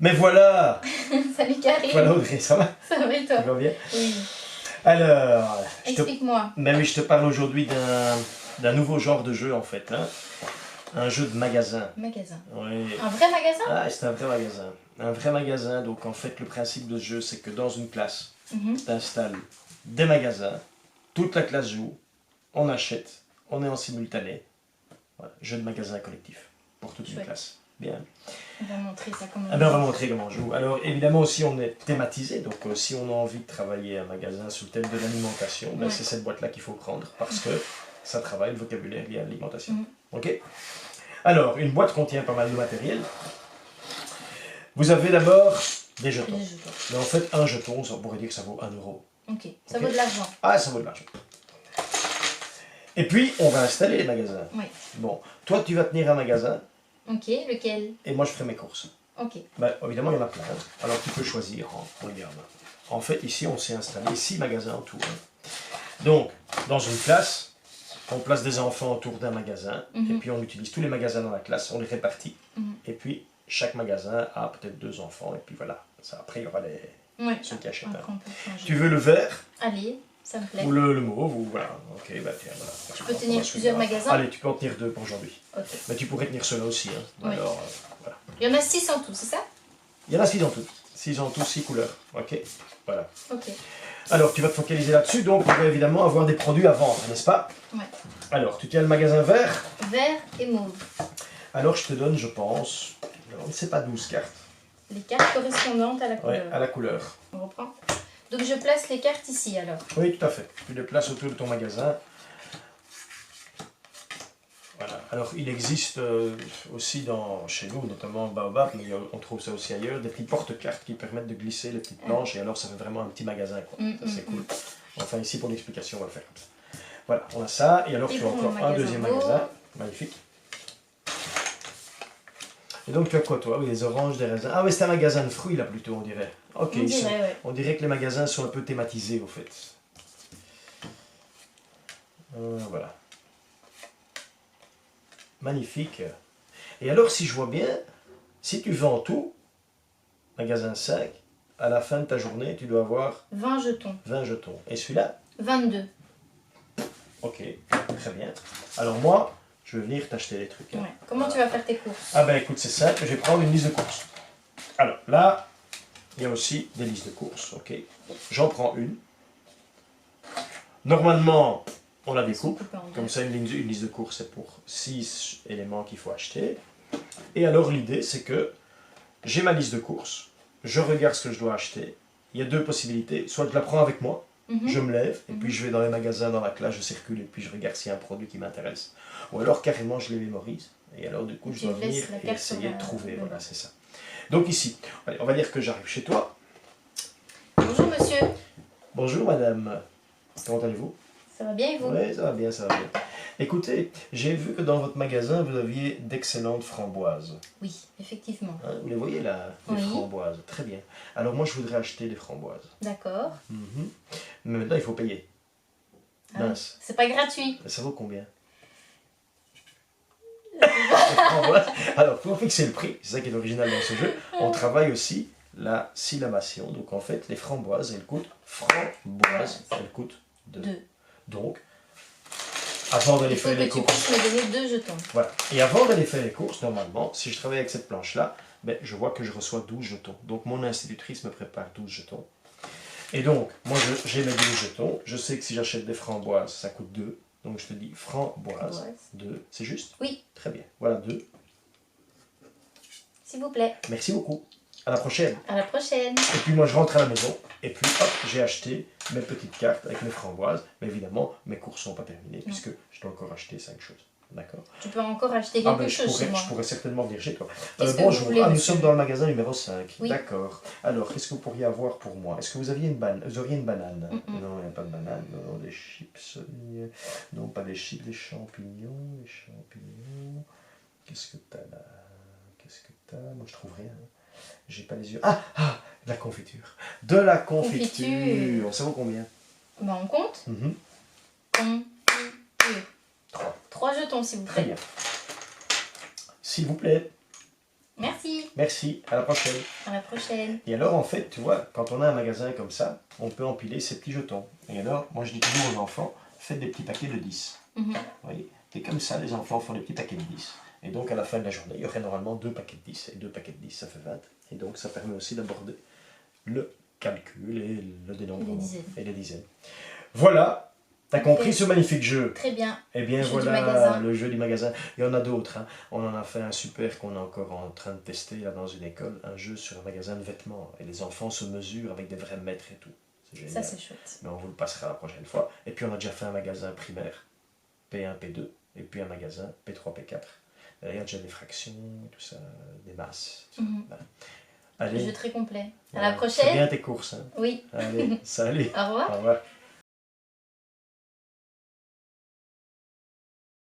Mais voilà. Salut Karine. Voilà Audrey, ça va? Ça va et toi? Ça va bien? Oui. Alors, Explique-moi. Ben oui, je te parle aujourd'hui d'un nouveau genre de jeu en fait. Hein. Un jeu de magasin. Magasin. Oui. Un vrai magasin? Ah, c'est un vrai magasin. Un vrai magasin, donc en fait le principe de ce jeu c'est que dans une classe, tu installes des magasins, toute la classe joue, on achète, on est en simultané. Voilà, jeu de magasin collectif pour toute une classe. Bien. On va montrer ça comment on va montrer comment on joue. Alors évidemment aussi on est thématisé, donc si on a envie de travailler un magasin sous le thème de l'alimentation, ben, c'est cette boîte là qu'il faut prendre parce que ça travaille le vocabulaire lié à l'alimentation. Ok. Alors une boîte contient pas mal de matériel. Vous avez d'abord des jetons. Mais en fait un jeton, on pourrait dire que ça vaut 1 euro. Ok, ça vaut de l'argent. Ah, ça vaut de l'argent. Et puis on va installer les magasins. Oui. Bon, toi tu vas tenir un magasin. Ok, lequel? Et moi je ferai mes courses. Ok. Ben, évidemment, il y en a plein. Alors tu peux choisir. Regarde. En fait, ici, on s'est installé 6 magasins autour. Donc, dans une classe, on place des enfants autour d'un magasin. Et puis, on utilise tous les magasins dans la classe. On les répartit. Et puis, chaque magasin a peut-être 2 enfants. Et puis voilà. Ça, après, il y aura ceux qui achètent. Tu veux le vert? Allez, ça me plaît. Ou le mauve, ou voilà. Ok, bah tiens, voilà. Tu peux tenir plusieurs magasins? Allez, tu peux en tenir 2 pour aujourd'hui. Ok. Mais tu pourrais tenir ceux-là aussi. Hein. Oui. Alors, voilà. Il y en a 6 en tout, c'est ça? Il y en a 6 en tout. 6 en tout, 6 couleurs. Ok. Voilà. Ok. Alors, tu vas te focaliser là-dessus. Donc, on va évidemment avoir des produits à vendre, n'est-ce pas? Ouais. Alors, tu tiens le magasin vert? Vert et mauve. Alors, je te donne, je pense, c'est pas 12 cartes. Les cartes correspondantes à la couleur. Ouais, à la couleur. On reprend. Donc, je place les cartes ici, alors? Oui, tout à fait. Tu les places autour de ton magasin. Voilà. Alors, il existe aussi chez nous, notamment Baobab, mais on trouve ça aussi ailleurs, des petits porte-cartes qui permettent de glisser les petites planches et alors ça fait vraiment un petit magasin. Quoi. Ça, c'est cool. Enfin, ici, pour l'explication, on va le faire comme ça. Voilà, on a ça. Et alors, tu as encore un deuxième magasin. Magnifique. Et donc, tu as quoi, toi? Oui, des oranges, des raisins. Ah oui, c'est un magasin de fruits, là, plutôt, on dirait. Ok, on dirait que les magasins sont un peu thématisés, au fait. Voilà. Magnifique. Et alors, si je vois bien, si tu vends tout, magasin 5, à la fin de ta journée, tu dois avoir 20 jetons. 20 jetons. Et celui-là? 22. Ok, très bien. Alors moi, je vais venir t'acheter les trucs. Hein. Ouais. Comment tu vas faire tes courses? Ah ben écoute, c'est simple, je vais prendre une liste de courses. Alors là, il y a aussi des listes de courses. Ok, j'en prends une. Normalement, on la découpe. Comme ça, une liste de courses, c'est pour 6 éléments qu'il faut acheter. Et alors, l'idée, c'est que j'ai ma liste de courses, je regarde ce que je dois acheter. Il y a 2 possibilités. Soit je la prends avec moi, je me lève, et puis je vais dans les magasins, dans la classe, je circule, et puis je regarde s'il y a un produit qui m'intéresse. Ou alors, carrément, je les mémorise. Et alors, du coup, je dois venir et essayer de trouver. Voilà, c'est ça. Donc ici, allez, on va dire que j'arrive chez toi. Bonjour, monsieur. Bonjour, madame. Comment allez-vous? Ça va bien et vous? Oui, ça va bien, ça va bien. Écoutez, j'ai vu que dans votre magasin, vous aviez d'excellentes framboises. Oui, effectivement. Hein, vous les voyez là, les framboises. Très bien. Alors moi, je voudrais acheter des framboises. D'accord. Mais maintenant, il faut payer. Mince. C'est pas gratuit. Ça vaut combien? Les framboises. Alors, pour fixer le prix, c'est ça qui est original dans ce jeu, on travaille aussi la syllabation. Donc en fait, les framboises, elles coûtent framboises, elles coûtent 2. Donc, avant d'aller faire les courses... Il faut que tu puisses me donner 2 jetons. Voilà. Et avant d'aller faire les courses, normalement, si je travaille avec cette planche-là, ben, je vois que je reçois 12 jetons. Donc, mon institutrice me prépare 12 jetons. Et donc, moi, j'ai mes 12 jetons. Je sais que si j'achète des framboises, ça coûte 2. Donc, je te dis framboises, 2. C'est juste? Oui. Très bien. Voilà, 2. S'il vous plaît. Merci beaucoup. À la prochaine. À la prochaine. Et puis moi je rentre à la maison et puis hop, j'ai acheté mes petites cartes avec mes framboises. Mais évidemment, mes courses ne sont pas terminées puisque je dois encore acheter 5 choses. D'accord? Tu peux encore acheter quelque chose chez moi. Je pourrais certainement venir chez toi. Bonjour, nous sommes dans le magasin numéro 5. Oui. D'accord. Alors, qu'est-ce que vous pourriez avoir pour moi? Est-ce que vous auriez une banane? Non, il n'y a pas de banane. Non, des chips. Non, pas des chips, des champignons. Les champignons. Qu'est-ce que tu as là? Qu'est-ce que tu as? Moi, je trouve rien. J'ai pas les yeux. Ah, de la confiture. De la confiture. Ça vaut combien? Ben, on compte. Confiture. 3 jetons, s'il vous plaît. Très bien. S'il vous plaît. Merci. Merci. Merci, à la prochaine. À la prochaine. Et alors, en fait, tu vois, quand on a un magasin comme ça, on peut empiler ces petits jetons. Et alors, moi je dis toujours aux enfants, faites des petits paquets de 10. Mhm. Vous voyez? Et comme ça, les enfants font des petits paquets de 10. Et donc, à la fin de la journée, il y aurait normalement 2 paquets de 10. Et 2 paquets de 10, ça fait 20. Et donc, ça permet aussi d'aborder le calcul et le dénombrement. Et les dizaines. Voilà. T'as compris ce magnifique jeu? Très bien. Eh bien Le jeu du voilà magasin. le jeu du magasin. Il y en a d'autres. Hein. On en a fait un super qu'on est encore en train de tester là dans une école. Un jeu sur un magasin de vêtements. Et les enfants se mesurent avec des vrais mètres et tout. C'est génial. Ça, c'est chouette. Mais on vous le passera la prochaine fois. Et puis on a déjà fait un magasin primaire. P1, P2. Et puis un magasin P3, P4. Et il y a déjà des fractions, tout ça, des masses. Mhm. Voilà. Le Allez. jeu très complet. À Voilà. la prochaine. Fais bien tes courses. Hein. Oui. Allez, salut. Au revoir. Au revoir.